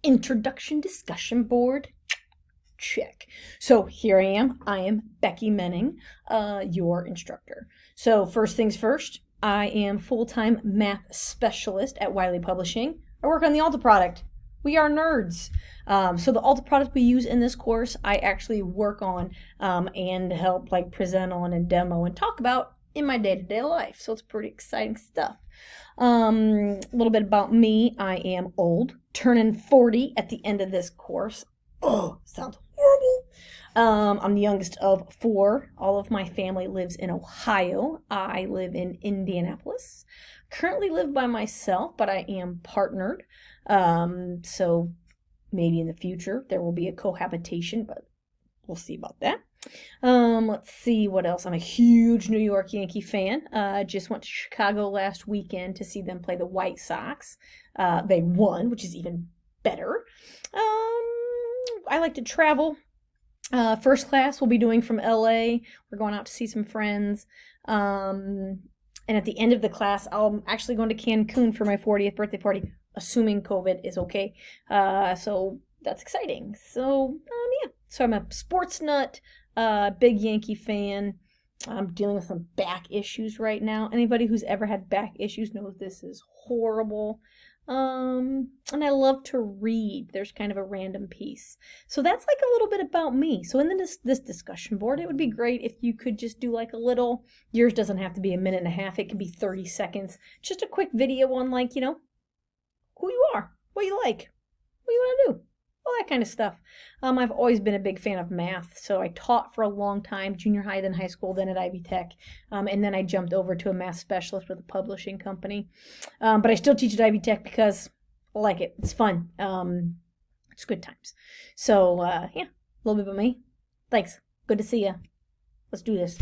Introduction discussion board. Check. So here I am. I am Becky Menning, your instructor. So first things first, I am full-time math specialist at Wiley Publishing. I work on the Alta product. We are nerds. So the Alta product we use in this course, I actually work on and help present on and demo and talk about in my day-to-day life. So it's pretty exciting stuff. A little bit about me. I am old, turning 40 at the end of this course. Oh, sounds horrible. I'm the youngest of 4. All of my family lives in Ohio. I live in Indianapolis. Currently live by myself, but I am partnered. So maybe in the future there will be a cohabitation, but we'll see about that. Let's see what else. I'm a huge New York Yankee fan. Just went to Chicago last weekend to see them play the White Sox. They won, which is even better. I like to travel. First class we'll be doing from LA. We're going out to see some friends. And at the end of the class, I'm actually going to Cancun for my 40th birthday party, assuming COVID is okay. So that's exciting. So, yeah. So I'm a sports nut, big Yankee fan. I'm dealing with some back issues right now. Anybody who's ever had back issues knows this is horrible. And I love to read. There's kind of a random piece. So that's a little bit about me. So in this discussion board, it would be great if you could just do a little, yours doesn't have to be a minute and a half. It can be 30 seconds. Just a quick video on who you are, what you like, what you want to do. All that kind of stuff. I've always been a big fan of math, so I taught for a long time, junior high, then high school, then at Ivy Tech, and then I jumped over to a math specialist with a publishing company. But I still teach at Ivy Tech because I like it. It's fun. It's good times. So, yeah, a little bit about me. Thanks. Good to see you. Let's do this.